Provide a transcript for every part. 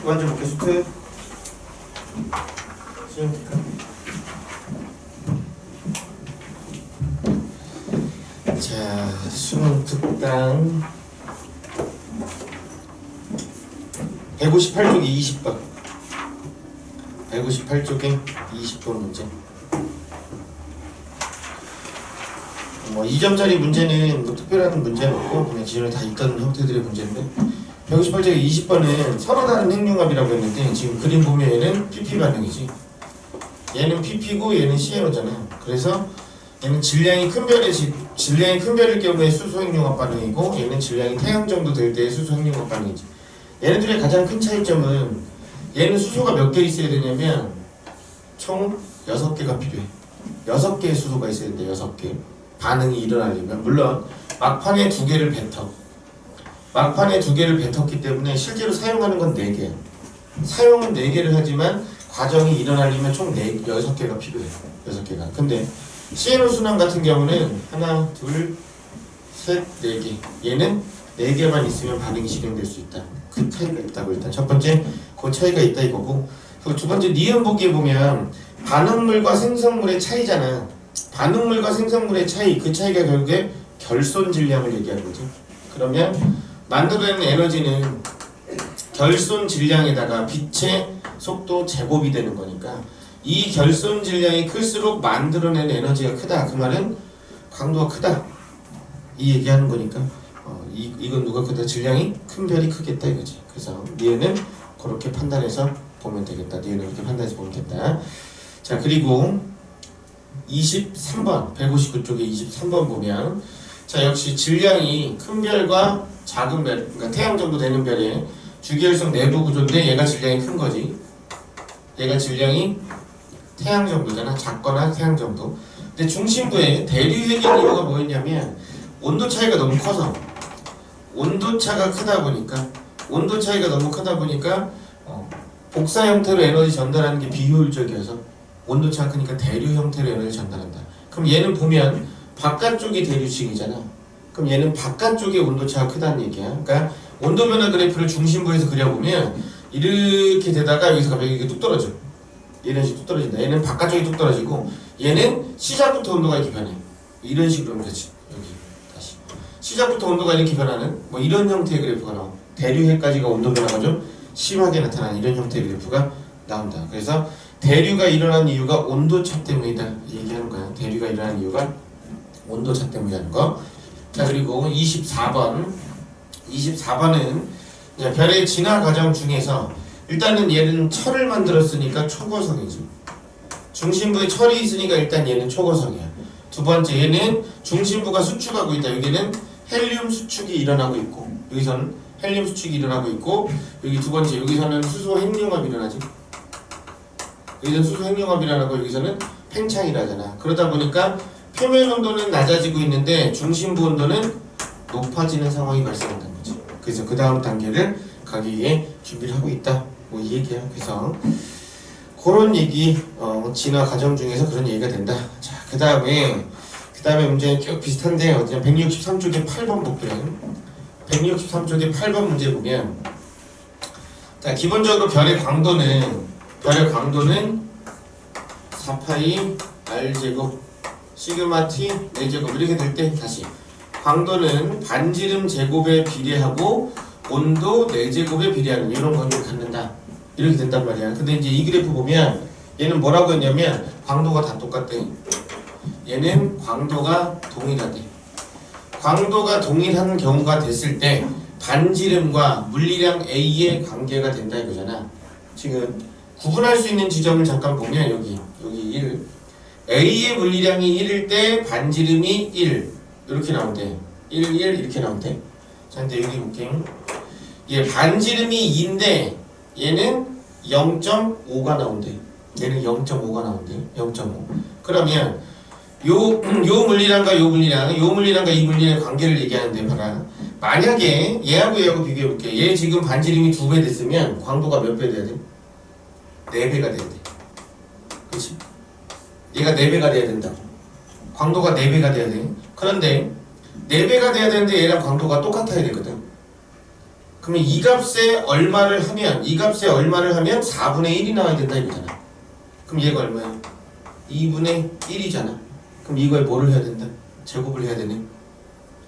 완전 볼게 수트. 자, 수능 특강 158쪽이 20번. 158쪽에 20번 문제. 뭐 2점짜리 문제는 뭐 특별한 문제는 없고 그냥 기존에 다 있던 형태들의 문제인데 158쪽에 20번은 서로 다른 행융합이라고 했는데 지금 그림 보면 얘는 PP 반응이지. 얘는 PP고 얘는 CNO잖아. 그래서 얘는 질량이 큰 별일 경우에 수소 행융합 반응이고 얘는 질량이 태양 정도 될 때의 수소 행융합 반응이지. 얘네들의 가장 큰 차이점은 얘는 수소가 몇 개 있어야 되냐면 총 6개가 필요해. 6개의 수소가 있어야 된대. 6개. 반응이 일어나려면 물론 막판에 2개를 뱉었기 때문에 실제로 사용하는 건 4개야. 사용은 4개를 하지만 과정이 일어나려면 총 6개가 필요해. 6개가. 근데 CNO 순환 같은 경우는 하나, 둘, 셋, 4개. 얘는 4개만 있으면 반응이 실행될 수 있다. 그 차이가 있다고. 일단 첫 번째 그 차이가 있다 이거고, 그리고 두 번째 니은 보기에 보면 반응물과 생성물의 차이잖아. 반응물과 생성물의 차이, 그 차이가 결국에 결손 질량을 얘기하는 거지. 그러면 만들어내는 에너지는 결손 질량에다가 빛의 속도 제곱이 되는 거니까 이 결손 질량이 클수록 만들어내는 에너지가 크다. 그 말은 강도가 크다. 이 얘기하는 거니까 이건 누가 크다? 질량이 큰 별이 크겠다 이거지. 그래서 니은은 그렇게 판단해서 보면 되겠다. 니은은 그렇게 판단해서 보면 되겠다. 자, 그리고 23번 159쪽에 23번 보면 자, 역시 질량이 큰 별과 작은 별, 그러니까 태양 정도 되는 별의 주기혈성 내부 구조인데 얘가 질량이 큰 거지. 얘가 질량이 태양 정도잖아. 작거나 태양 정도. 근데 중심부에 대류핵인 이유가 뭐였냐면 온도 차이가 너무 커서, 온도 차이가 너무 크다 보니까 복사 형태로 에너지 전달하는 게 비효율적이어서 온도 차가 크니까 대류 형태로 에너지 전달한다. 그럼 얘는 보면 바깥쪽이 대류층이잖아. 그럼 얘는 바깥쪽의 온도 차가 크다는 얘기야. 그러니까 온도 변화 그래프를 중심부에서 그려보면 이렇게 되다가 여기서 갑자기 이게 뚝 떨어져. 이런 식으로 뚝 떨어진다. 얘는 바깥쪽이 뚝 떨어지고 얘는 시작부터 온도가 이렇게 변해. 이런 식으로 하면 되지. 여기 다시 시작부터 온도가 이렇게 변하는 뭐 이런 형태의 그래프가 나와. 대류해까지가 온도 변화가 좀 심하게 나타나는 이런 형태의 그래프가 나온다. 그래서 대류가 일어난 이유가 온도차 때문이다 얘기하는 거야. 대류가 일어난 이유가 온도차 때문이라는 거. 자, 그리고 24번은 별의 진화 과정 중에서 일단은 얘는 철을 만들었으니까 초고성이지. 중심부에 철이 있으니까 일단 얘는 초고성이야. 두 번째, 얘는 중심부가 수축하고 있다. 여기는 헬륨 수축이 일어나고 있고, 여기서는 헬륨 수축이 일어나고 있고, 여기 두 번째, 여기서는 수소 핵융합이 일어나지. 여기서는 수소 핵융합이 일어나고 여기서는 팽창이 일어나잖아. 그러다 보니까 표면 온도는 낮아지고 있는데 중심부 온도는 높아지는 상황이 발생한다는 거지. 그래서 그 다음 단계를 가기 위해 준비를 하고 있다. 뭐 이 얘기야. 그래서 그런 얘기, 진화 과정 중에서 그런 얘기가 된다. 자, 그 다음에 문제는 쭉 비슷한데 어디냐 163쪽에 8번 볼게요. 163쪽에 8번 문제 보면 자, 기본적으로 별의 광도는 4파이 r제곱 시그마 t 4제곱 이렇게 될 때 다시 광도는 반지름 제곱에 비례하고 온도 4제곱에 비례하는 이런 관계를 갖는다. 이렇게 된단 말이야. 근데 이제 이 그래프 보면 얘는 뭐라고 했냐면 광도가 다 똑같대. 얘는 광도가 동일하대. 광도가 동일한 경우가 됐을 때 반지름과 물리량 A의 관계가 된다 이거잖아. 지금 구분할 수 있는 지점을 잠깐 보면 여기 1 A의 물리량이 1일 때 반지름이 1 이렇게 나온대. 1 이렇게 나온대. 자, 근데 여기 볼게요. 얘 반지름이 2인데 얘는 0.5가 나온대. 얘는 0.5가 나온대. 0.5. 그러면 요 물리량과 요 물리량과 이 물리량의 관계를 얘기하는데 봐라. 만약에 얘하고 비교해볼게. 얘 지금 반지름이 2배 됐으면 광도가 몇 배 돼야 돼? 4배가 돼야 돼. 그치? 얘가 4배가 돼야 된다고. 광도가 4배가 돼야 돼. 그런데 4배가 돼야 되는데 얘랑 광도가 똑같아야 되거든. 그러면 이 값에 얼마를 하면 4분의 1이 나와야 된다 이거잖아. 그럼 얘가 얼마야? 2분의 1이잖아. 그럼 이거에 뭐를 해야 된다? 제곱을 해야 되네.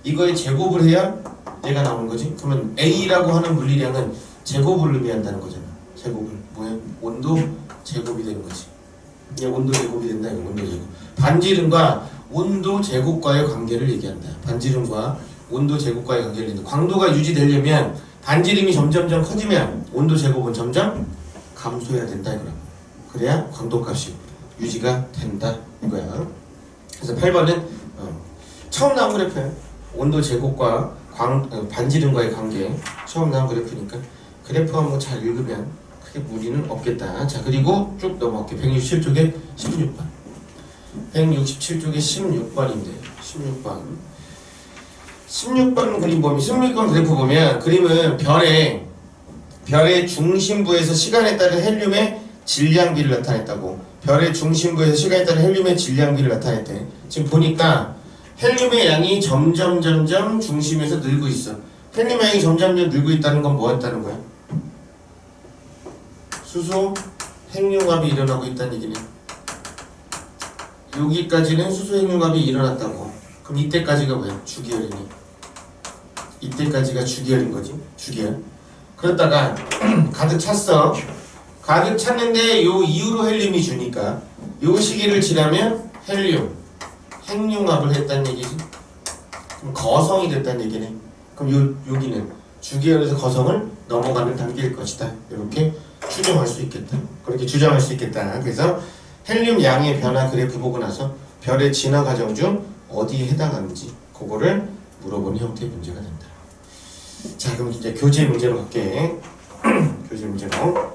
이거에 제곱을 해야 얘가 나오는 거지. 그러면 A라고 하는 물리량은 제곱을 의미한다는 거잖아. 제곱을 뭐야? 온도 제곱이 되는 거지. 얘 온도 제곱이 된다 이거. 온도 제곱. 반지름과 온도 제곱과의 관계를 얘기한다. 반지름과 온도 제곱과의 관계를 얘기한다. 광도가 유지되려면 반지름이 점점점 커지면 온도 제곱은 점점 감소해야 된다 이거야. 그래야 광도값이 유지가 된다 이거야. 그래서 8번은 처음 나온 그래프야. 온도 제곱과 반지름과의 관계 처음 나온 그래프니까 그래프 한번 잘 읽으면 크게 무리는 없겠다. 자, 그리고 쭉 넘어갈게. 167쪽에 16번 167쪽에 16번인데 16번 그림 보면 16번 그래프 보면 그림은 별의 중심부에서 시간에 따른 헬륨의 질량비를 나타냈다고. 별의 중심부에서 시간에 따른 헬륨의 질량비를 나타냈대. 지금 보니까 헬륨의 양이 점점 중심에서 늘고 있어. 헬륨의 양이 점점 늘고 있다는 건 뭐였다는 거야? 수소 핵융합이 일어나고 있다는 얘기네. 여기까지는 수소 핵융합이 일어났다고. 그럼 이때까지가 뭐야? 주기열이네. 이때까지가 주기열인 거지. 주기열. 그러다가 가득 찼어. 가득 찼는데 요 이후로 헬륨이 주니까 요 시기를 지나면 헬륨 핵융합을 했다는 얘기지. 그럼 거성이 됐다는 얘기네. 그럼 여기는 주기열에서 거성을 넘어가는 단계일 것이다. 이렇게 추정할 수 있겠다. 그렇게 추정할 수 있겠다. 그래서 헬륨 양의 변화 그래프 보고 나서 별의 진화 과정 중 어디에 해당하는지 그거를 물어보는 형태의 문제가 된다. 자, 그럼 이제 교재 문제로 갈게. 교재 문제로.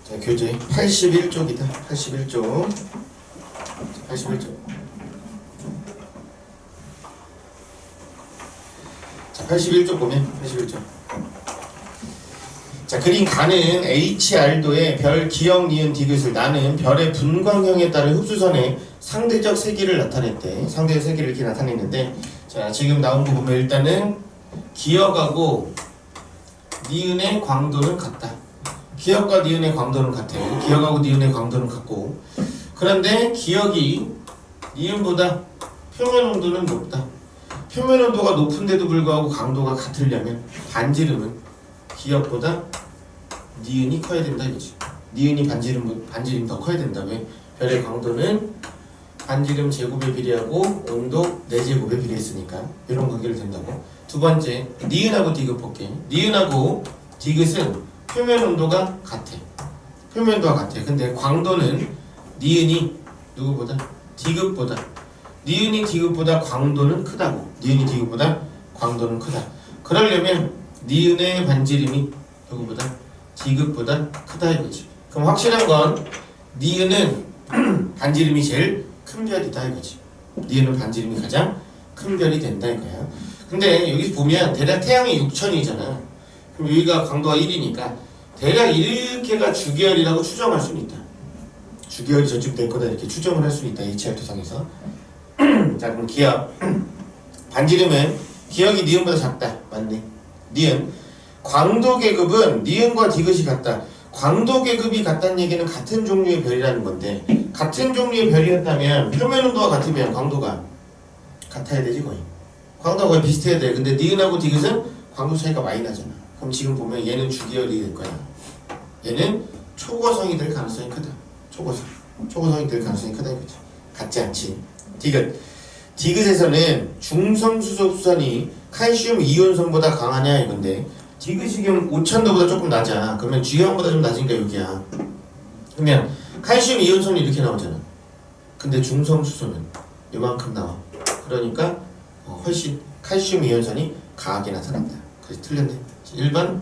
자, 교재 81쪽이다. 81쪽. 81쪽. 자, 81쪽 보면 81쪽. 자, 그림 가는 HR도의 별 기역, 니은, 디귿을 나는 별의 분광형에 따른 흡수선의 상대적 세기를 나타냈대. 상대적 세기를 이렇게 나타냈는데, 자, 지금 나온 거 보면 일단은 기역하고 니은의 광도는 같다. 기역과 니은의 광도는 같아요. 기역하고 니은의 광도는 같고, 그런데 기역이 니은보다 표면 온도는 높다. 표면 온도가 높은데도 불구하고 강도가 같으려면 반지름은 기역보다 니은이 커야 된다 이거지. 니은이 반지름 더 커야 된다. 왜? 별의 광도는 반지름 제곱에 비례하고 온도 4제곱에 비례했으니까 이런 관계를 된다고. 두 번째, 니은하고 디귿 볼게. 니은하고 디귿은 표면 온도가 같아. 표면 온도가 같아. 근데 광도는 니은이 누구보다? 디귿보다. 니은이 디귿보다 광도는 크다고. 니은이 디귿보다 광도는 크다. 그러려면 니은의 반지름이 누구보다? 디귿보다 크다 이거지. 그럼 확실한 건 니은은 반지름이 제일 큰 별이다 이거지. 니은은 반지름이 가장 큰 별이 된다 이거야. 근데 여기 보면 대략 태양이 6000이잖아. 그럼 여기가 광도가 1이니까 대략 이렇게가 주기열이라고 추정할 수는 있다. 주기열이 저쪽 될 거다 이렇게 추정을 할 수는 있다. HR 토상에서. 자, 그럼 기역. 반지름은 기역이 니은보다 작다. 맞네. 니은. 광도 계급은 니은과 디귿이 같다. 광도 계급이 같다는 얘기는 같은 종류의 별이라는 건데, 같은 종류의 별이었다면 표면 온도가 같으면 광도가 같아야 되지 거의. 광도가 거의 비슷해야 돼. 근데 니은하고 디귿은 광도 차이가 많이 나잖아. 그럼 지금 보면 얘는 주기열이 될 거야. 얘는 초고성이 될 가능성이 크다. 초고성이 될 가능성이 크다 이거지. 같지 않지. 디귿에서는 중성수소 흡수선이 칼슘 이온선보다 강하냐 이건데, 디귿이 지금 5000도보다 조금 낮아. 그러면 G형보다 좀 낮으니까 여기야. 그러면 칼슘 이온선이 이렇게 나오잖아. 근데 중성수소는 이만큼 나와. 그러니까 훨씬 칼슘 이온선이 강하게 나타난다. 그래서 틀렸네. 1번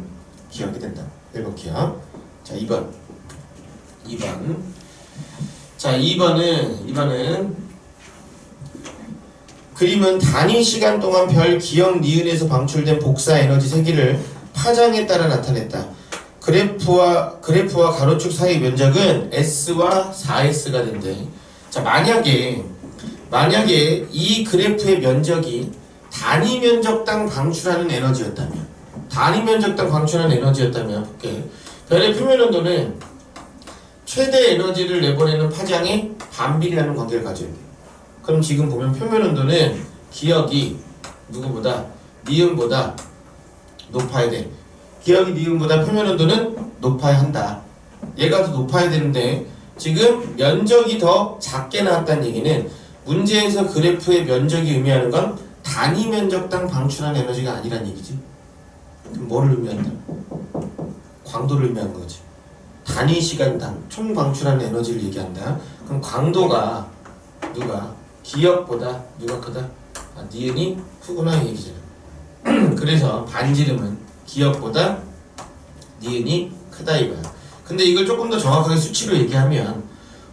기억이 된다. 1번 기억. 자, 2번. 자, 2번은 그림은 단위 시간 동안 별 기역 니은에서 방출된 복사 에너지 세기를 파장에 따라 나타냈다. 그래프와 가로축 사이 면적은 S와 4S가 된대. 자, 만약에 이 그래프의 면적이 단위 면적당 방출하는 에너지였다면 볼게. 별의 표면 온도는 최대 에너지를 내보내는 파장에 반비례하는 관계를 가져야 돼. 그럼 지금 보면 표면 온도는 기억이 누구보다 니은보다 높아야 돼. 기억이 니은보다 표면 온도는 높아야 한다. 얘가 더 높아야 되는데 지금 면적이 더 작게 나왔다는 얘기는 문제에서 그래프의 면적이 의미하는 건 단위 면적당 방출한 에너지가 아니란 얘기지. 그럼 뭐를 의미한다? 광도를 의미하는 거지. 단위 시간당 총 방출하는 에너지를 얘기한다. 그럼 광도가 누가? 기억보다 누가 크다? 니은이 크구나 이 얘기잖아. 그래서 반지름은 기억보다 니은이 크다 이거야. 근데 이걸 조금 더 정확하게 수치로 얘기하면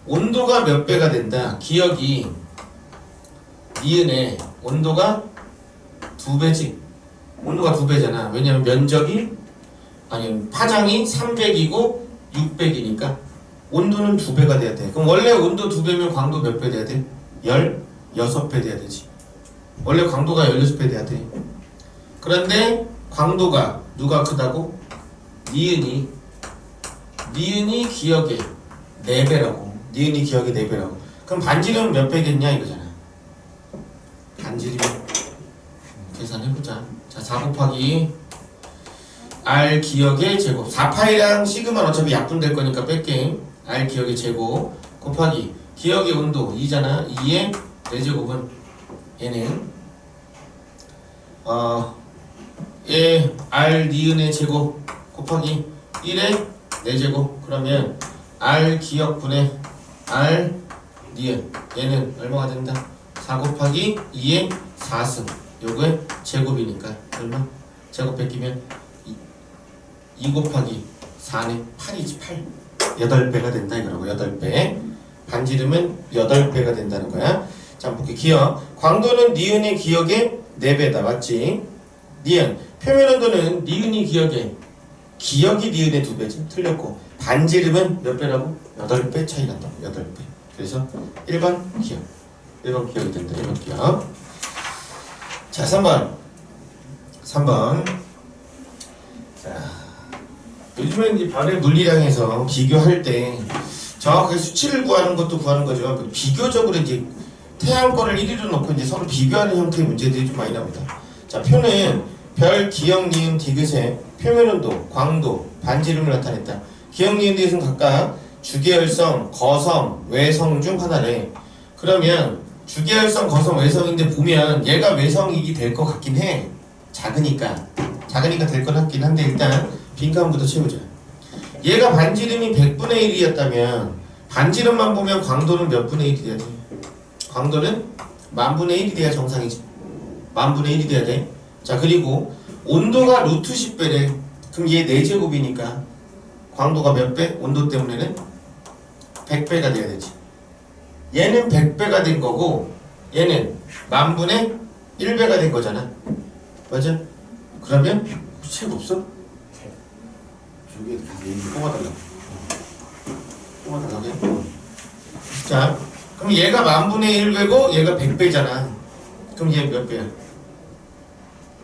온도가 몇 배가 된다. 기억이 니은의 온도가 2배지. 온도가 2배잖아. 왜냐면 면적이 아니 파장이 300이고 600이니까 온도는 2배가 돼야 돼. 그럼 원래 온도 2배면 광도 몇 배 돼야 돼? 16배 돼야 되지. 원래 광도가 16배 돼야 돼. 그런데 광도가 누가 크다고? 니은이 기억의 4배라고. 니은이 기억의 4배라고. 그럼 반지름은 몇 배겠냐 이거잖아. 반지름 계산해보자. 자, 4 곱하기 R 기억의 제곱. 4파이랑 시그마는 어차피 약분될 거니까 뺄게. R 기억의 제곱 곱하기 기억의 온도 2잖아. 2의 4제곱은 얘는 R 니은의 제곱 곱하기 1의 4제곱. 그러면 R 기억분의 R 니은 얘는 얼마가 된다? 4 곱하기 2의 4승 요거의 제곱이니까 얼마? 제곱 뺏기면 2 곱하기 4는 8이지 8. 8배가 된다 이거라고. 8배. 반지름은 8배가 된다는 거야. 자 볼게. 기억 광도는 니은의 기억의 4배다 맞지? 니은 표면 온도는 니은이 기억이 니은의 2배지. 틀렸고 반지름은 몇 배라고? 8배 차이 난다고. 8배. 그래서 1번 기억. 1번 기억이 된다. 1번 기억. 자 3번 자 요즘엔 이제 별의 물리량에서 비교할 때 정확하게 수치를 구하는 것도 구하는 거지만 비교적으로 이제 태양 거를 1위로 놓고 이제 서로 비교하는 형태의 문제들이 좀 많이 나옵니다. 자 표는 별, 기억, 니은, 디귿의 표면 온도, 광도, 반지름을 나타냈다. 기억, 니은, 디귿은 각각 주계열성, 거성, 외성 중 하나래. 그러면 주계열성, 거성, 외성인데 보면 얘가 외성이 될 것 같긴 해. 작으니까 될 것 같긴 한데 일단 빈칸부터 채우자. 얘가 반지름이 100분의 1이었다면 반지름만 보면 광도는 몇 분의 1이 돼야 돼? 광도는 10,000분의 1이 돼야 정상이지. 10,000분의 1이 돼야 돼. 자 그리고 온도가 루트 10배래. 그럼 얘 4제곱이니까 광도가 몇 배? 온도 때문에는 100배가 돼야 되지. 얘는 100배가 된 거고 얘는 10,000분의 1배가 된 거잖아. 맞아? 그러면 책 없어? 저기 뽑아달라고. 자 그럼 얘가 10,000분의 1배고 얘가 100배잖아. 그럼 얘 몇 배야?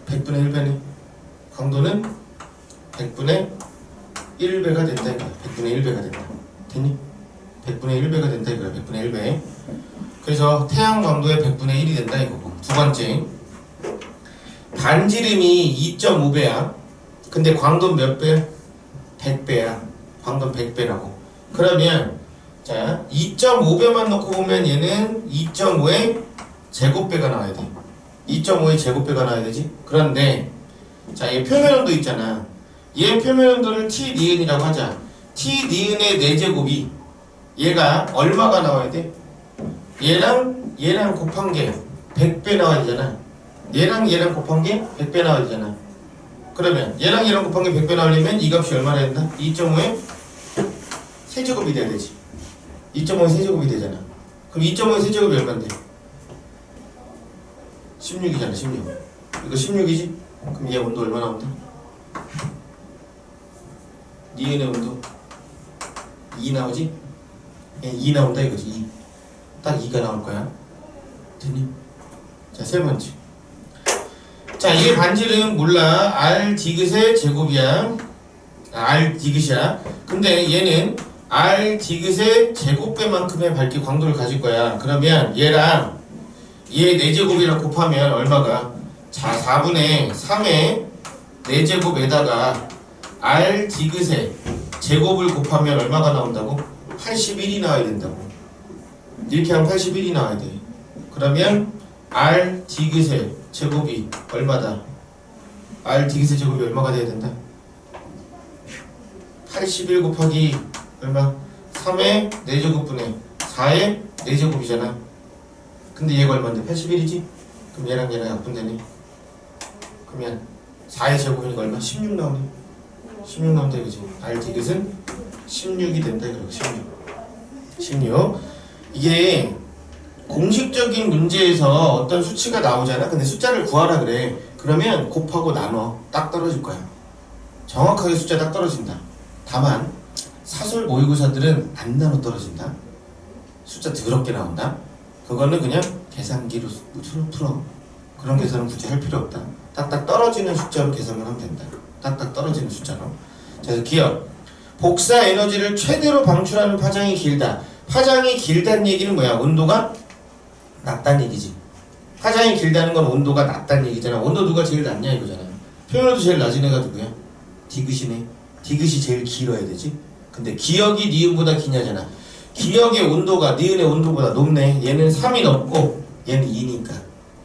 100분의 1배네. 강도는 100분의 1배가 된다 이거야. 100분의 1배가 된다. 됐니? 100분의 1배가 된다 이거야. 100분의 1배. 그래서 태양 광도의 100분의 1이 된다 이거고. 두 번째 반지름이 2.5배야. 근데 광도는 몇 배야? 100배야. 광도는 100배라고. 그러면 자 2.5배만 놓고 보면 얘는 2.5의 제곱배가 나와야 돼. 2.5의 제곱배가 나와야 되지. 그런데 자 얘 표면 온도 있잖아. 얘 표면 온도를 T 니은이라고 하자. T 니은의 4제곱이 얘가 얼마가 나와야 돼? 얘랑 곱한 게 100배 나와야 되잖아. 얘랑 곱한 게 100배 나와야 되잖아. 그러면 얘랑 곱한 게 100배 나오려면 이 값이 얼마나 된다? 2.5의 세제곱이 돼야 되지. 2.5의 세제곱이 되잖아. 그럼 2.5의 세제곱이 얼마인데? 16이잖아. 16. 이거 16이지? 그럼 얘 온도 얼마 나온다? 니은의 온도 2 나오지? 얘 2 나온다 이거지. 2. 딱 2가 나올 거야. 됐니? 자, 세 번째. 자, 이게 반지름 몰라. R 디귿의 제곱이야. R 디귿이야. 근데 얘는 R 디귿의 제곱배만큼의 밝기 광도를 가질 거야. 그러면 얘랑 얘 4제곱이랑 곱하면 얼마가? 자, 4분의 3의 4제곱에다가 R 디귿의 제곱을 곱하면 얼마가 나온다고? 81이 나와야 된다고. 이렇게 하면 81이 나와야 돼. 그러면 R 디귿의 제곱이 얼마다? R 디귿의 제곱이 얼마가 돼야 된다? 81 곱하기 얼마? 3의 4제곱분의 4의 4제곱이잖아. 근데 얘가 얼마인데? 81이지? 그럼 얘랑 얘랑 약분되네. 그러면 4의 제곱이니까 얼마? 16 나오네. 16 나온다 이거지. R 디귿은 16이 된다 이거. 16. 이게 공식적인 문제에서 어떤 수치가 나오잖아. 근데 숫자를 구하라 그래. 그러면 곱하고 나눠. 딱 떨어질 거야. 정확하게 숫자 딱 떨어진다. 다만 사설 모의고사들은 안 나눠 떨어진다. 숫자 더럽게 나온다. 그거는 그냥 계산기로 풀어. 그런 계산은 굳이 할 필요 없다. 딱딱 떨어지는 숫자로 계산을 하면 된다. 딱딱 떨어지는 숫자로. 그래서 기억. 복사 에너지를 최대로 방출하는 파장이 길다. 파장이 길다는 얘기는 뭐야? 온도가 낮다는 얘기지. 파장이 길다는 건 온도가 낮다는 얘기잖아. 온도 누가 제일 낮냐 이거잖아. 표현해도 제일 낮은 애가 누구야? 디귿이네. 디귿이 제일 길어야 되지. 근데 기역이 니은보다 기냐잖아. 기역의 온도가 니은의 온도보다 높네. 얘는 3이 높고 얘는 2니까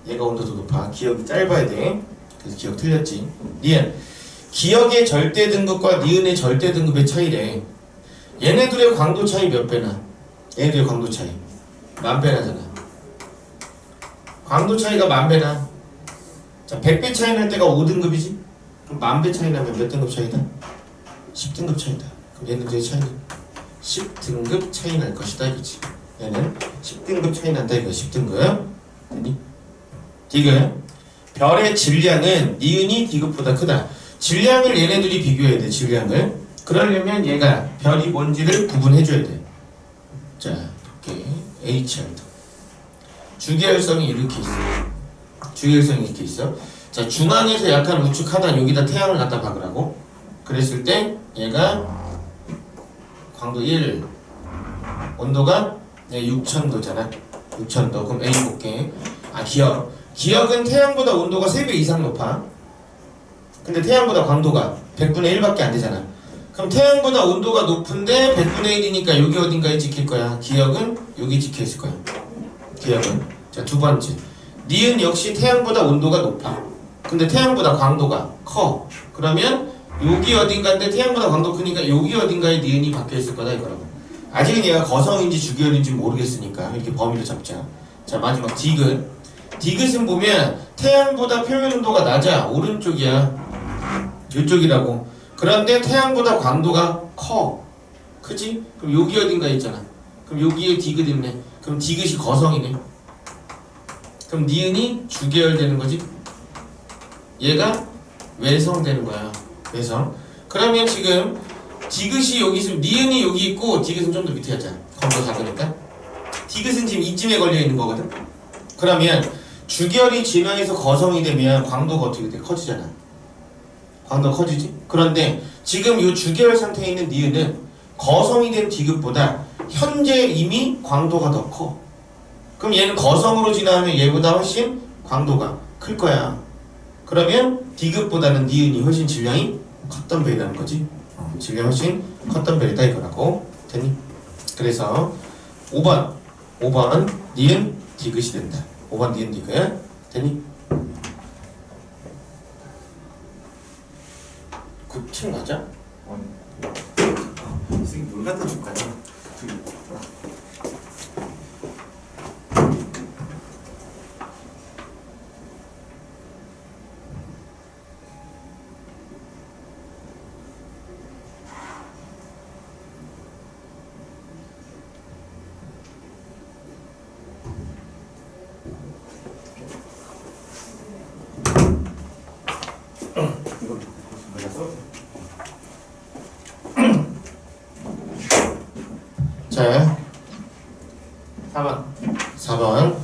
얘가 온도도 높아. 기역이 짧아야 돼. 그래서 기역 틀렸지. 니은. 기역의 절대 등급과 니은의 절대 등급의 차이래. 얘네들의 광도 차이 몇 배나? 얘네들의 광도 차이 10,000배 나잖아. 광도 차이가 10,000배나. 자, 100배 차이 날 때가 5등급이지? 그럼 10,000배 차이 나면 몇 등급 차이다? 10등급 차이다. 그럼 얘네들의 차이는 10등급 차이 날 것이다 이거지. 얘는 10등급 차이 난다 이거. 10등급. 됐니? 디귿. 별의 질량은 니은이 디귿보다 크다. 질량을 얘네들이 비교해야 돼. 질량을. 그러려면 얘가 별이 뭔지를 구분해줘야 돼. 자, 이렇게 HR도 주계열성이 이렇게 있어. 주계열성이 이렇게 있어. 자, 중앙에서 약간 우측하단 여기다 태양을 갖다 박으라고. 그랬을 때 얘가 광도 1, 온도가 6000도잖아. 6000도. 그럼 A 볼게. 아, 기역. 기역은 태양보다 온도가 3배 이상 높아. 근데 태양보다 광도가 100분의 1밖에 안 되잖아. 그럼 태양보다 온도가 높은데 100분의 1이니까 여기 어딘가에 찍힐 거야. 기역은 여기 찍혀 있을 거야. 기역은. 자, 두 번째. 니은 역시 태양보다 온도가 높아. 근데 태양보다 광도가 커. 그러면 여기 어딘가인데 태양보다 광도 크니까 여기 어딘가에 니은이 박혀 있을 거다 이거라고. 아직은 얘가 거성인지 주계열인지 모르겠으니까 이렇게 범위를 잡자. 자, 마지막 디귿. 디귿은 보면 태양보다 표면 온도가 낮아. 오른쪽이야. 이쪽이라고. 그런데 태양보다 광도가 커. 크지? 그럼 여기 어딘가 있잖아. 그럼 여기에 디귿 있네. 그럼 디귿이 거성이네. 그럼 니은이 주계열 되는 거지. 얘가 외성 되는 거야. 외성. 그러면 지금 디귿이 여기 있으면 니은이 여기 있고 디귿은 좀 더 밑에 하자. 검도 작으니까. 디귿은 지금 이쯤에 걸려 있는 거거든. 그러면 주계열이 진화해서 거성이 되면 광도가 어떻게 돼? 커지잖아. 광도가 커지지? 그런데 지금 이 주계열 상태에 있는 니은은 거성이 된 디귿보다 현재 이미 광도가 더 커. 그럼 얘는 거성으로 진화하면 얘보다 훨씬 광도가 클 거야. 그러면 디귿보다는 니은이 훨씬 질량이 컸던 별이라는 거지. 질량이 훨씬 컸던 별이다 이거라고. 됐니? 그래서 5번 니은 디귿이 된다. 5번 니은 디귿. 됐니? 9층 맞아? 선생님 물 갖다 줄까요? 자, 4번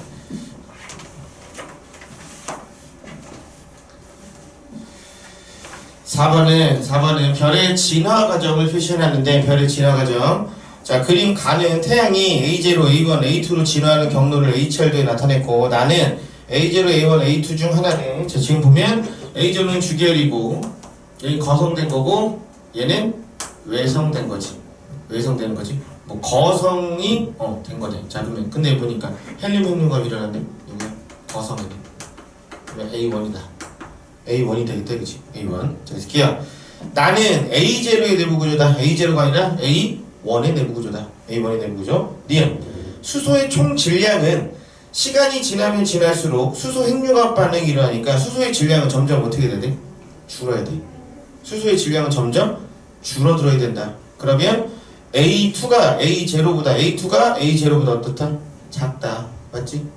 4번은 별의 진화 과정을 표시해놨는데 별의 진화 과정. 자, 그림 가는 태양이 A0, A1, A2로 진화하는 경로를 H열도에 나타냈고 나는 A0, A1, A2 중 하나는 자, 지금 보면 A0은 주계열이고 여기 거성된 거고 얘는 외성된 거지. 외성되는 거지. 뭐 거성이 된 거네. 자, 그러면 근데 보니까 헬륨 핵융합이 일어났네. 여기 거성이네. 그러면 A1이다. A1이 되겠다, 그치? A1. 자, 그래서 기억. 나는 A0의 내부 구조다. A0가 아니라 A1의 내부 구조다. A1의 내부 구조. 니은. 수소의 총 질량은 시간이 지나면 지날수록 수소 핵융합 반응이 일어나니까 수소의 질량은 점점 어떻게 돼야 돼? 줄어야 돼. 수소의 질량은 점점 줄어들어야 된다. 그러면 A2가 A0보다 어떻다? 작다. 맞지?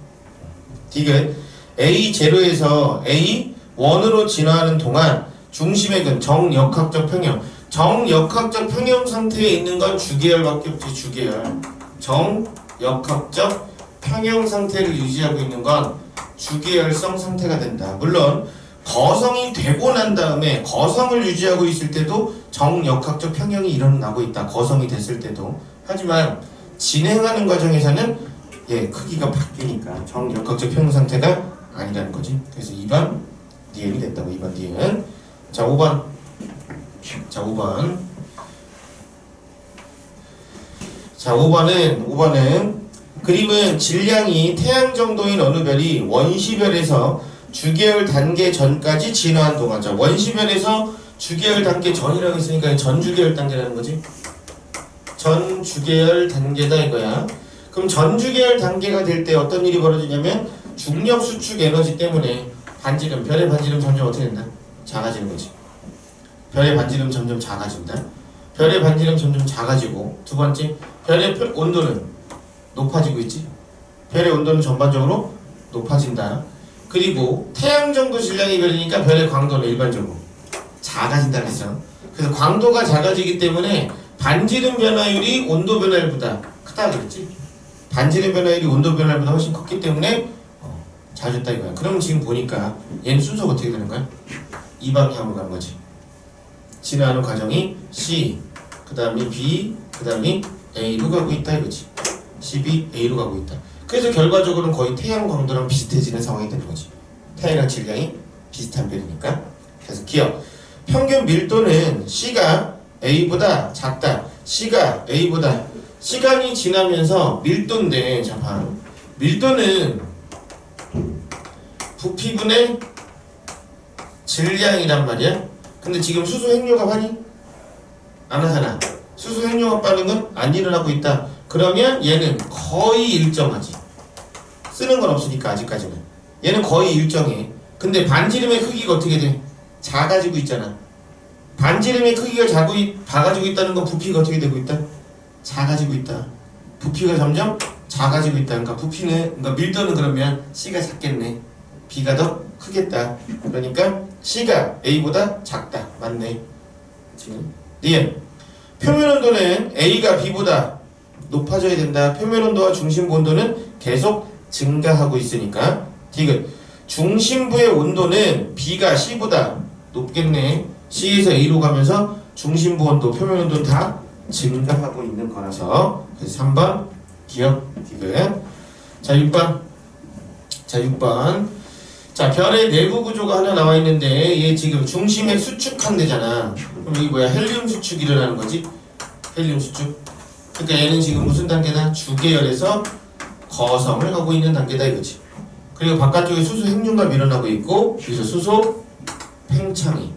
디귿. A0에서 A1으로 진화하는 동안 중심액은 정역학적 평형. 정역학적 평형 상태에 있는 건 주계열밖에 없지. 주계열. 정역학적 평형 상태를 유지하고 있는 건 주계열성 상태가 된다. 물론 거성이 되고 난 다음에 거성을 유지하고 있을 때도 정역학적 평형이 일어나고 있다. 거성이 됐을 때도. 하지만 진행하는 과정에서는 크기가 바뀌니까 정역학적 평형 상태가 아니라는 거지. 그래서 2번 니은이 됐다고. 2번 니은. 자, 5번. 자, 5번. 자, 5번은 그림은 질량이 태양 정도인 어느 별이 원시별에서 주계열 단계 전까지 진화한 동안. 자, 원시별에서 주계열 단계 전이라고 했으니까 전주계열 단계라는 거지. 전주계열 단계다 이거야. 그럼 전주계열 단계가 될 때 어떤 일이 벌어지냐면 중력 수축 에너지 때문에 반지름, 별의 반지름 점점 어떻게 된다? 작아지는 거지. 별의 반지름 점점 작아진다. 별의 반지름 점점 작아지고 두 번째, 별의 온도는 높아지고 있지. 별의 온도는 전반적으로 높아진다. 그리고 태양 정도 질량이 별이니까 별의 광도는 일반적으로 작아진다 그랬어. 그래서 광도가 작아지기 때문에 반지름 변화율이 온도 변화율보다 크다 그랬지. 반지름 변화율이 온도 변화율보다 훨씬 컸기 때문에 작아졌다 이거야. 그럼 지금 보니까 얘는 순서가 어떻게 되는 거야? 이 방향으로 간 거지. 진화하는 과정이 C, 그 다음에 B, 그 다음에 A로 가고 있다 이거지. CB, A로 가고 있다. 그래서 결과적으로는 거의 태양 광도랑 비슷해지는 상황이 되는 거지. 태양이랑 질량이 비슷한 별이니까. 그래서 기억. 평균 밀도는 C가 A보다 작다. C가 A보다 시간이 지나면서 밀도인데, 자 봐. 밀도는 부피분의 질량이란 말이야. 근데 지금 수소 핵융합 하니? 안 하잖아. 수소 핵융합 반응은 안 일어나고 있다. 그러면 얘는 거의 일정하지. 쓰는 건 없으니까 아직까지는. 얘는 거의 일정해. 근데 반지름의 크기가 어떻게 돼? 작아지고 있잖아. 반지름의 크기가 작아지고 있다는 건 부피가 어떻게 되고 있다? 작아지고 있다. 부피가 점점 작아지고 있다. 그러니까 그러니까 밀도는 그러면 C가 작겠네. B가 더 크겠다. 그러니까 C가 A보다 작다. 맞네. 지금 니은. 표면 온도는 A가 B보다 높아져야 된다. 표면 온도와 중심부 온도는 계속 증가하고 있으니까. 디귿. 중심부의 온도는 B가 C보다 높겠네. C에서 A로 가면서 중심부 온도, 표면 온도는 다 증가하고 있는 거라서. 그래서 3번 기억 디귿. 자, 6번. 자, 6번. 자, 별의 내부 구조가 하나 나와 있는데 얘 지금 중심에 수축한 데잖아. 그럼 이게 뭐야? 헬륨 수축이 일어나는 거지? 헬륨 수축. 그러니까 얘는 지금 무슨 단계다? 주계열에서 거성을 하고 있는 단계다 이거지. 그리고 바깥쪽에 수소 핵융합이 일어나고 있고 여기서 수소 팽창이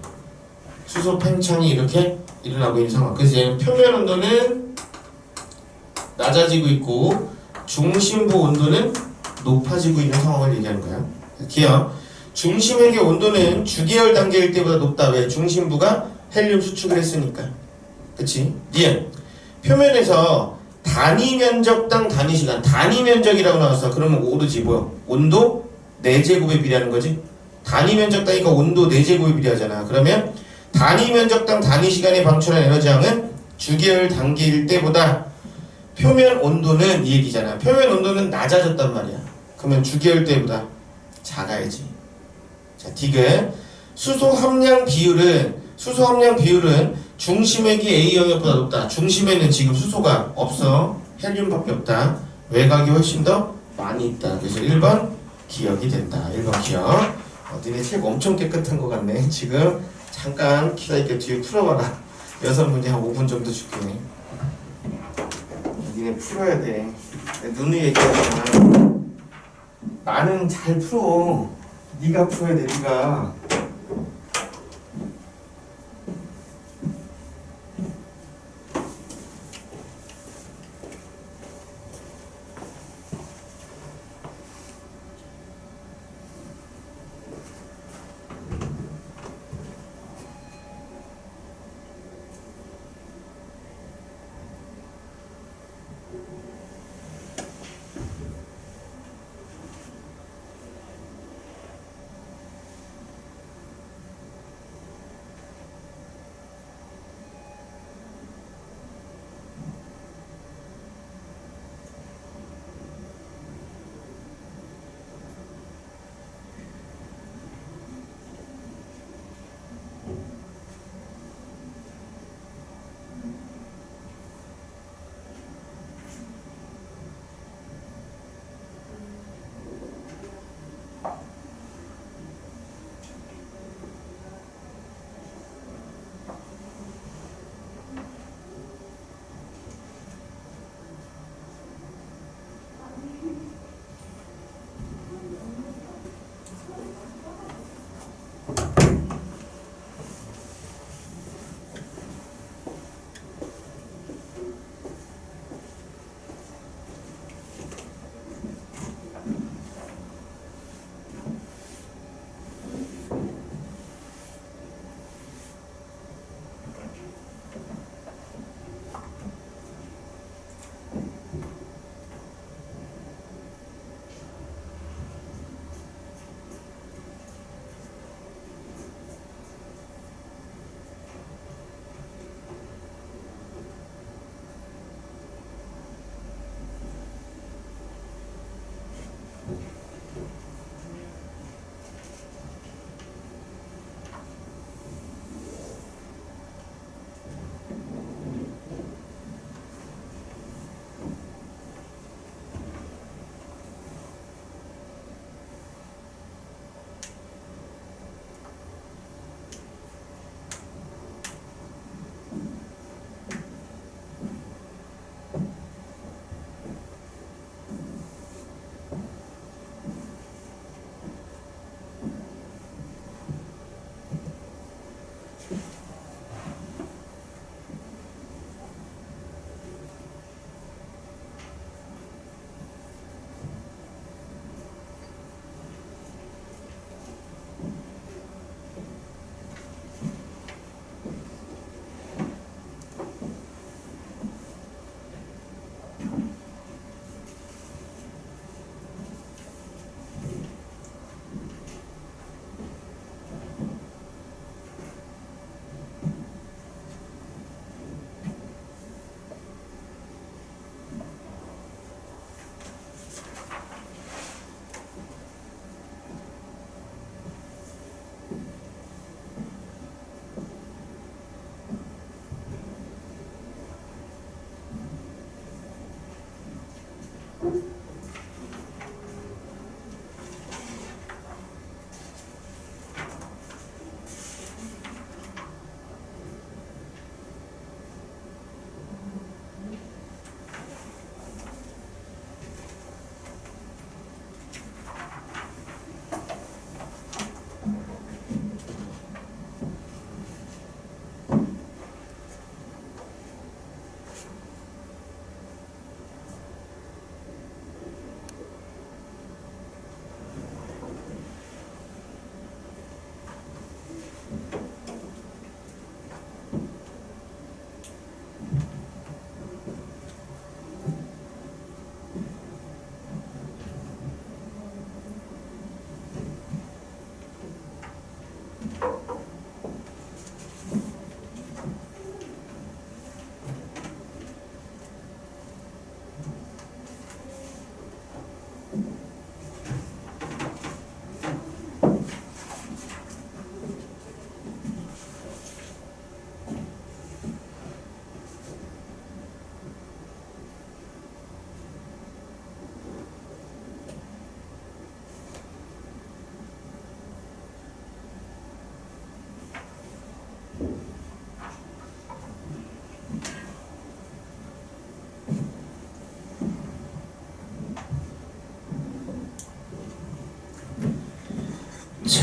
이렇게 일어나고 있는 상황. 그래서 얘는 표면 온도는 낮아지고 있고 중심부 온도는 높아지고 있는 상황을 얘기하는 거야. 기억. 중심핵의 온도는 주계열 단계일 때보다 높다. 왜? 중심부가 헬륨 수축을 했으니까. 그치? 니은. 표면에서 단위 면적당 단위 시간, 단위 면적이라고 나왔어. 그러면 오르지 뭐야? 온도 4제곱에 비례하는 거지. 단위 면적당이니까 온도 4제곱에 비례하잖아. 그러면 단위 면적당 단위 시간에 방출한 에너지량은 주계열 단계일 때보다 표면 온도는 이 얘기잖아. 표면 온도는 낮아졌단 말이야. 그러면 주계열 때보다 작아야지. 자, 디귿. 수소 함량 비율은 수소 함량 비율은 중심액이 A 영역보다 높다. 중심에는 지금 수소가 없어. 헬륨밖에 없다. 외곽이 훨씬 더 많이 있다. 그래서 1번 기억이 된다. 1번 기억. 니네 책 엄청 깨끗한 것 같네. 지금 잠깐 기다릴게. 뒤에 풀어봐라. 6문제 한 5분 정도 줄게. 니네 풀어야 돼. 누누이 얘기하잖아. 나는 잘 풀어. 네가 풀어야 돼. 네가.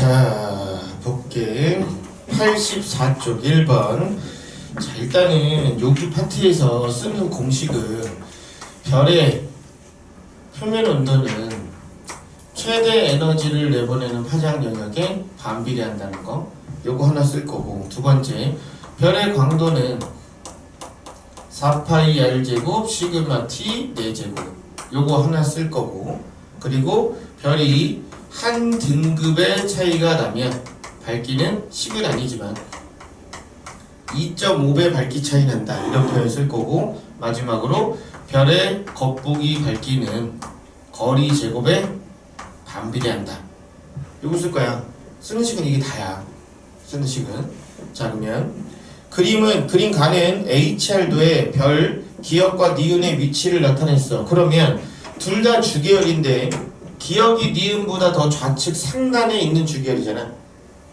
자, 볼게. 84쪽 1번. 자, 일단은 여기 파트에서 쓰는 공식은 별의 표면 온도는 최대 에너지를 내보내는 파장 영역에 반비례한다는 거. 요거 하나 쓸 거고, 두 번째, 별의 광도는 4파이 r제곱 시그마 t 4제곱. 요거 하나 쓸 거고, 그리고 별이 한 등급의 차이가 나면 밝기는 10은 아니지만 2.5배 밝기 차이 난다, 이런 표현 쓸 거고, 마지막으로 별의 겉보기 밝기는 거리 제곱에 반비례한다. 요거 쓸 거야. 쓰는 식은 이게 다야. 쓰는 식은. 자, 그러면 그림 가는 HR도의 별 기역과 니은의 위치를 나타냈어. 그러면 둘 다 주계열인데 기역이 니은보다 더 좌측 상단에 있는 주계열이잖아.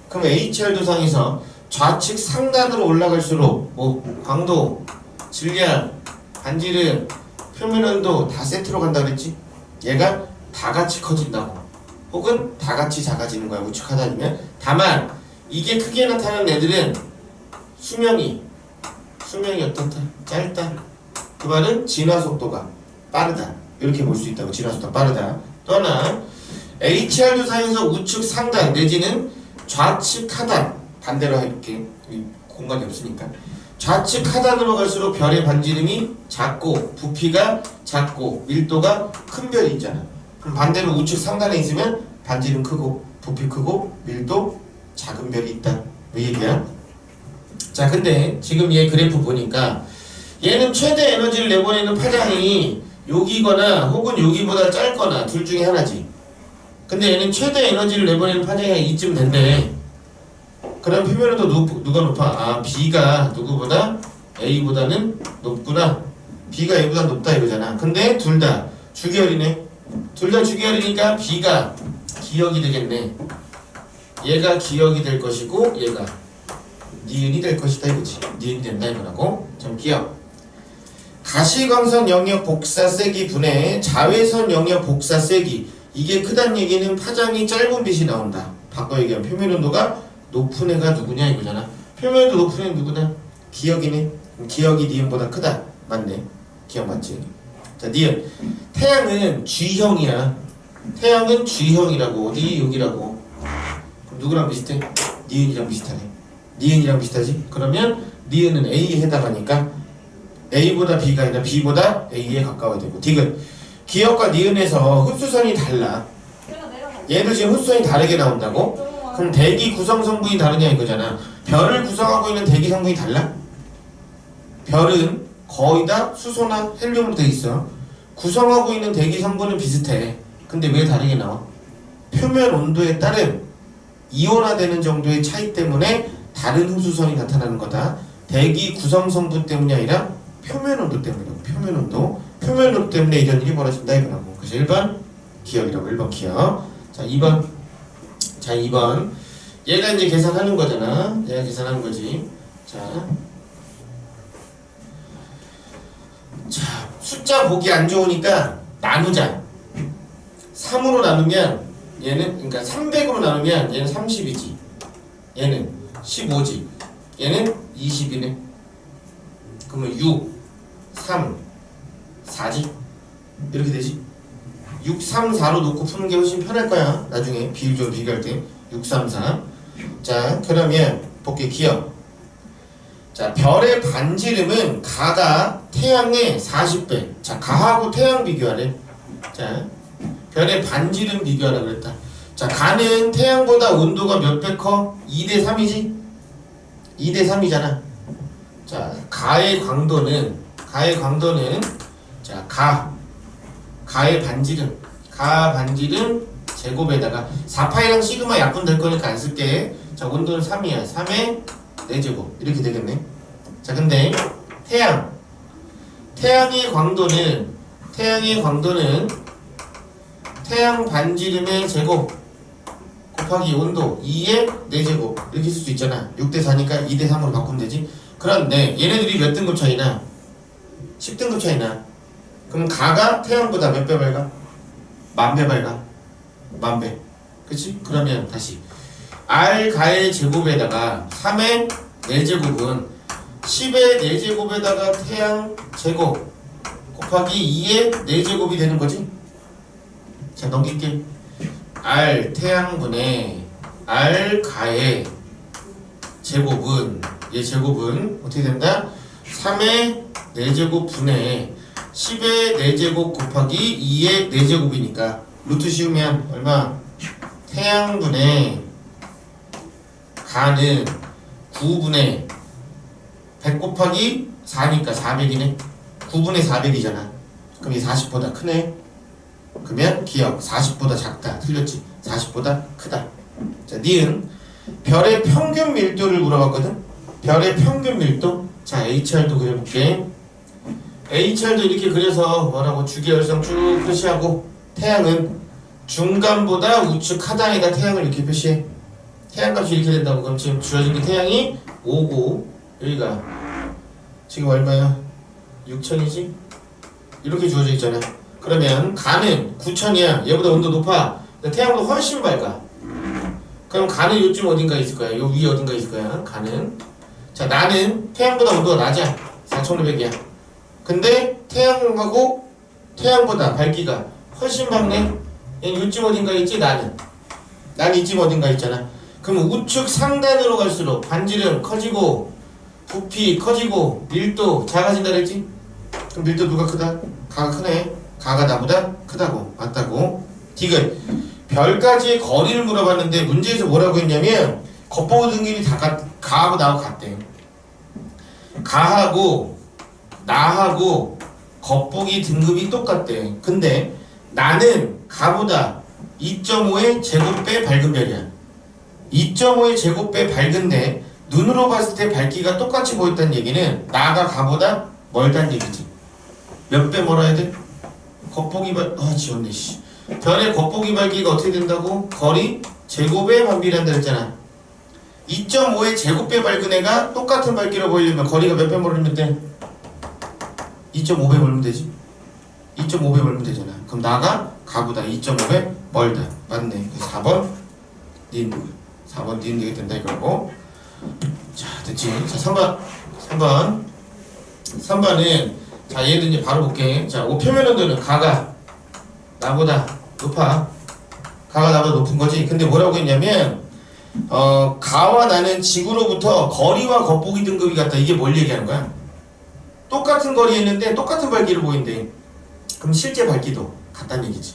그럼 HR도상에서 좌측 상단으로 올라갈수록 뭐 강도, 질량, 반지름, 표면 온도 다 세트로 간다 그랬지? 얘가 다 같이 커진다고. 혹은 다 같이 작아지는 거야, 우측하단이면. 다만 이게 크게 나타나는 애들은 수명이 어떻다? 짧다. 그 말은 진화 속도가 빠르다, 이렇게 볼 수 있다고. 진화 속도가 빠르다. 또 하나, HR도상에서 우측 상단 내지는 좌측 하단, 반대로 해볼게. 공간이 없으니까. 좌측 하단으로 갈수록 별의 반지름이 작고 부피가 작고 밀도가 큰 별이 있잖아. 그럼 반대로 우측 상단에 있으면 반지름 크고 부피 크고 밀도 작은 별이 있다. 왜 얘기야? 자, 근데 지금 얘 그래프 보니까 얘는 최대 에너지를 내보내는 파장이 여기거나 혹은 여기보다 짧거나 둘 중에 하나지. 근데 얘는 최대 에너지를 내보내는 파장이 이쯤 된대. 그럼 표면온도 누가 높아? 아, B가 누구보다? A보다는 높구나. B가 A보다 높다 이거잖아. 근데 둘 다 주계열이네. 둘 다 주계열이니까 B가 기역이 되겠네. 얘가 기역이 될 것이고 얘가 니은이 될 것이다 이거지. 니은이 된다 이거라고. 참 기역. 가시광선 영역 복사 세기 분의 자외선 영역 복사 세기. 이게 크다는 얘기는 파장이 짧은 빛이 나온다. 바꿔 얘기하면 표면 온도가 높은 애가 누구냐 이거잖아. 표면 온도 높은 애는 누구냐? 기역이네. 기역이 니은보다 크다. 맞네. 기억 맞지? 자, 니은. 태양은 G형이야. 태양은 G형이라고. 어디? 여기라고. 그럼 누구랑 비슷해? 니은이랑 비슷하네. 니은이랑 비슷하지? 그러면 니은은 A에 해당하니까 A보다 B가 아니라 B보다 A에 가까워야 되고. 디귿. 기역과 니은에서 흡수선이 달라. 얘도 지금 흡수선이 다르게 나온다고? 그럼 대기 구성 성분이 다르냐 이거잖아. 별을 구성하고 있는 대기 성분이 달라? 별은 거의 다 수소나 헬륨으로 돼 있어. 구성하고 있는 대기 성분은 비슷해. 근데 왜 다르게 나와? 표면 온도에 따른 이온화되는 정도의 차이 때문에 다른 흡수선이 나타나는 거다. 대기 구성 성분 때문이 아니라 표면 온도 때문이라고. 표면 온도 때문에 이런 일이 벌어진다 이거라고. 그래서 1번 기억이라고. 1번 기억. 자, 2번. 자, 2번. 얘가 이제 계산하는 거잖아. 얘가 계산하는 거지. 자, 숫자 보기 안 좋으니까 나누자. 3으로 나누면 얘는, 그러니까 300으로 나누면 얘는 30이지. 얘는 15지. 얘는 20이네. 그러면 6, 3, 4지. 이렇게 되지. 6, 3, 4로 놓고 푸는 게 훨씬 편할 거야. 나중에 비율적으로 비교할 때. 6, 3, 4. 자, 그러면 볼게. 기억. 자, 별의 반지름은 가가 태양의 40배. 자, 가하고 태양 비교하래. 자, 별의 반지름 비교하라 그랬다. 자, 가는 태양보다 온도가 몇 배 커? 2대 3이지? 2대 3이잖아. 자, 가의 광도는 자, 가의 반지름. 가 반지름 제곱에다가 4파이랑 시그마 약분 될 거니까 안 쓸게. 자, 온도는 3이야. 3의 4제곱. 이렇게 되겠네. 자, 근데 태양의 광도는 태양 반지름의 제곱 곱하기 온도 2의 4제곱. 이렇게 쓸 수 있잖아. 6대 4니까 2대 3으로 바꾸면 되지. 그런데 얘네들이 몇 등급 차이나? 10등급 차이나. 그럼 가가 태양보다 몇 배 밝아? 10,000배 밝아. 10,000배. 그치? 그러면 다시 R 가의 제곱에다가 3의 4제곱은 10의 4제곱에다가 태양 제곱 곱하기 2의 4제곱이 되는 거지. 자, 넘길게. R 태양분의 R 가의 제곱은, 얘 제곱은 어떻게 된다? 3의 4제곱 분의 10의 4제곱 곱하기 2의 4제곱이니까 루트 씌우면 얼마? 태양분의 가는 9분의 100 곱하기 4니까 400이네. 9분의 400이잖아. 그럼 이 40보다 크네. 그러면 기억 40보다 작다. 틀렸지? 40보다 크다. 자, 니은 별의 평균 밀도를 물어봤거든. 별의 평균 밀도. 자, HR도 그려볼게. HR도 이렇게 그려서 뭐라고 주기열성 쭉 표시하고, 태양은 중간보다 우측 하단에다 태양을 이렇게 표시해. 태양값이 이렇게 된다고. 그럼 지금 주어진 게 태양이 5고 여기가 지금 얼마야? 6000이지? 이렇게 주어져 있잖아. 그러면 가는 9000이야. 얘보다 온도 높아. 태양보다 훨씬 밝아. 그럼 가는 요쯤 어딘가 있을 거야. 요 위에 어딘가 있을 거야. 가는. 자, 나는 태양보다 온도가 낮아. 4500이야. 근데 태양하고 태양보다 밝기가 훨씬 밝네. 얘는 요쯤 어딘가 있지. 나는 이쯤 어딘가 있잖아. 그럼 우측 상단으로 갈수록 반지름 커지고 부피 커지고 밀도 작아진다 그랬지? 그럼 밀도 누가 크다? 가가 크네. 가가 나보다 크다고. 맞다고. 디귿. 별까지의 거리를 물어봤는데 문제에서 뭐라고 했냐면 겉보고 등급이 다 가하고 나하고 같대. 가하고 나하고 겉보기 등급이 똑같대. 근데 나는 가보다 2.5의 제곱배 밝은 별이야. 2.5의 제곱배 밝은데 눈으로 봤을 때 밝기가 똑같이 보였다는 얘기는 나가 가보다 멀다는 얘기지. 몇 배 멀어야 돼? 겉보기 지웠네 씨. 별의 겉보기 밝기가 어떻게 된다고? 거리 제곱에 반비례한다 했잖아. 2.5의 제곱배 밝은 애가 똑같은 밝기로 보이려면 거리가 몇 배 멀으면 돼? 2.5배 멀면 되지. 2.5배 멀면 되잖아. 그럼 나가 가보다 2.5배 멀다. 맞네. 그래서 4번 닌. 4번 닌 되게 된다 이거고. 자, 됐지? 자, 3번은 자, 얘도 이제 바로 볼게. 자, 표면 온도는 가가 나보다 높아. 가가 나보다 높은 거지. 근데 뭐라고 했냐면 가와 나는 지구로부터 거리와 겉보기 등급이 같다. 이게 뭘 얘기하는 거야? 똑같은 거리에 있는데 똑같은 밝기를 보인대. 그럼 실제 밝기도 같다는 얘기지.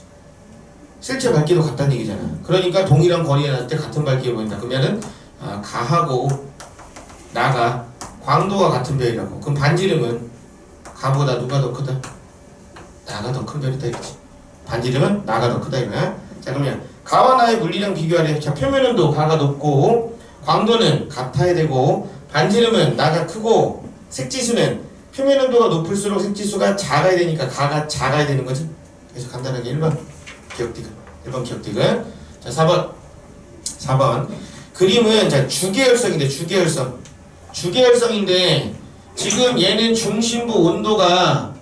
실제 밝기도 같다는 얘기잖아. 그러니까 동일한 거리에 놨을 때 같은 밝기를 보인다. 그러면은 가하고 나가 광도가 같은 별이라고. 그럼 반지름은 가보다 누가 더 크다? 나가 더 큰 별이다 이거지. 반지름은 나가 더 크다 이거야. 자, 그러면 가와 나의 물리량 비교하래. 자, 표면온도 가가 높고 광도는 같아야 되고 반지름은 나가 크고 색지수는 표면온도가 높을수록 색지수가 작아야 되니까 가가 작아야 되는 거지. 그래서 간단하게 1번 기억디귿. 1번 기억디귿. 자, 4번 그림은 자 주계열성인데 주계열성인데 지금 얘는 중심부 온도가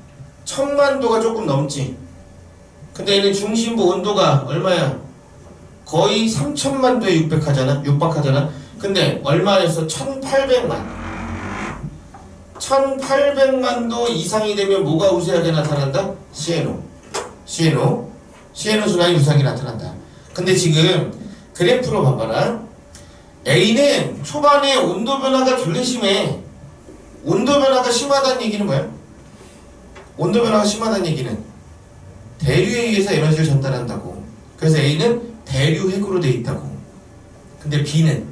1000만도가 조금 넘지. 근데 얘는 중심부 온도가 얼마야? 거의 3000만도에 육박하잖아. 근데 얼마에서 1800만 1800만도 이상이 되면 뭐가 우세하게 나타난다? CNO 순환이 우세하게 나타난다. 근데 지금 그래프로 봐봐라. A는 초반에 온도 변화가 굉장히 심해. 온도 변화가 심하다는 얘기는 뭐야? 온도 변화가 심하다는 얘기는 대류에 의해서 에너지를 전달한다고. 그래서 A는 대류핵으로 돼 있다고. 근데 B는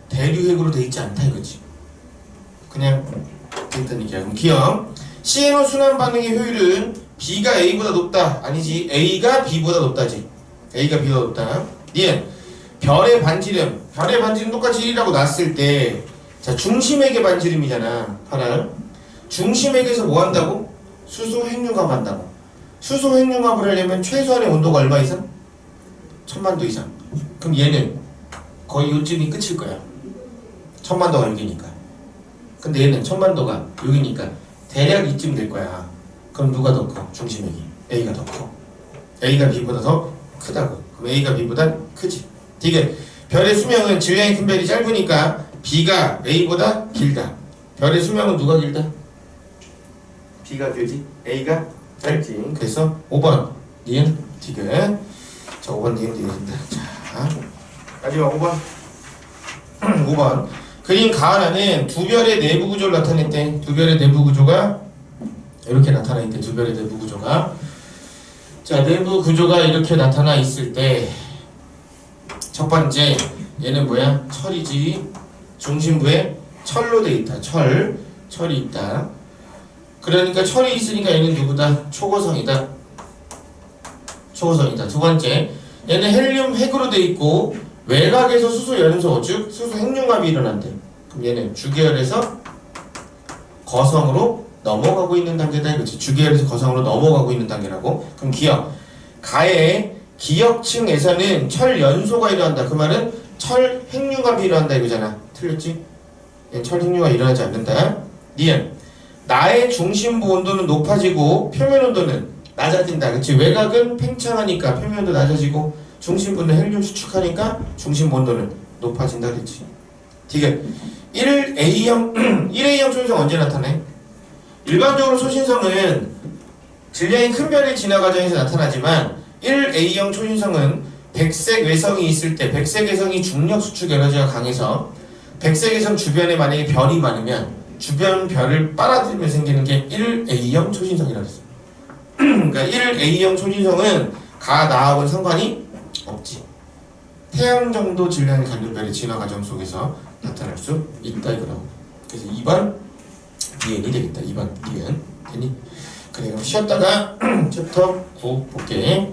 대류핵으로 돼 있지 않다 이거지. 그냥 됐다는 얘기야. 그럼 기억. CNO 순환 반응의 효율은 B가 A보다 높다. 아니지. A가 B보다 높다지. A가 B보다 높다. 니은 별의 반지름 똑같이 1이라고 놨을 때 자, 중심액의 반지름이잖아. 8R. 중심액에서 뭐 한다고? 수소 핵융합 한다고. 수소 핵융합을 하려면 최소한의 온도가 얼마 이상? 1000만도 이상. 그럼 얘는 거의 요쯤이 끝일 거야. 1000만도가 여기니까. 근데 얘는 1000만도가 여기니까 대략 이쯤 될 거야. 그럼 누가 더 커? 중심액이. A가 더 커. A가 B보다 더 크다고. 그럼 A가 B보다 크지. 디귿. 별의 수명은 질량이 큰 별이 짧으니까 B가 A보다 길다. 별의 수명은 누가 길다? B가 길지. A가 짧지. 그래서 5번 니은 디귿. 자, 5번 니은 디귿입니다. 자, 마지막 5번. 5번. 그림 가하나는 두 별의 내부 구조를 나타냈대. 두 별의 내부 구조가 이렇게 나타나 있대. 두 별의 내부 구조가. 자, 내부 구조가 이렇게 나타나 있을 때 첫 번째 얘는 뭐야? 철이지. 중심부에 철로 돼 있다. 철이 있다. 그러니까 철이 있으니까 얘는 누구다? 초고성이다. 초고성이다. 두 번째, 얘는 헬륨 핵으로 돼 있고 외곽에서 수소 연소, 즉 수소 핵융합이 일어난대. 그럼 얘는 주계열에서 거성으로 넘어가고 있는 단계다. 이거지. 주계열에서 거성으로 넘어가고 있는 단계라고. 그럼 기억. 가의 기역층에서는 철 연소가 일어난다. 그 말은 철 핵융합이 일어난다 이거잖아. 틀렸지? 철 핵융합이 일어나지 않는다. 니은. 나의 중심부 온도는 높아지고 표면 온도는 낮아진다. 그치? 외곽은 팽창하니까 표면 온도 낮아지고 중심부는 헬륨 수축하니까 중심부 온도는 높아진다. 그치? 디귿. 1A형 초신성 언제 나타내? 일반적으로 초신성은 질량이 큰 별이 진화 과정에서 나타나지만 1A형 초신성은 백색 외성이 있을 때 백색 외성이 중력 수축 에너지가 강해서 백색 외성 주변에 만약에 별이 많으면 주변 별을 빨아들이면 생기는 게 1A형 초신성이라고 했어요. 그러니까 1A형 초신성은 가, 나하고는 상관이 없지. 태양 정도 질량을 갖는 별의 진화 과정 속에서 나타날 수 있다 이거라고. 그래서 2번 니은이 되겠다. 2번 니은. 되니? 그래, 그럼 쉬었다가 챕터 9 볼게.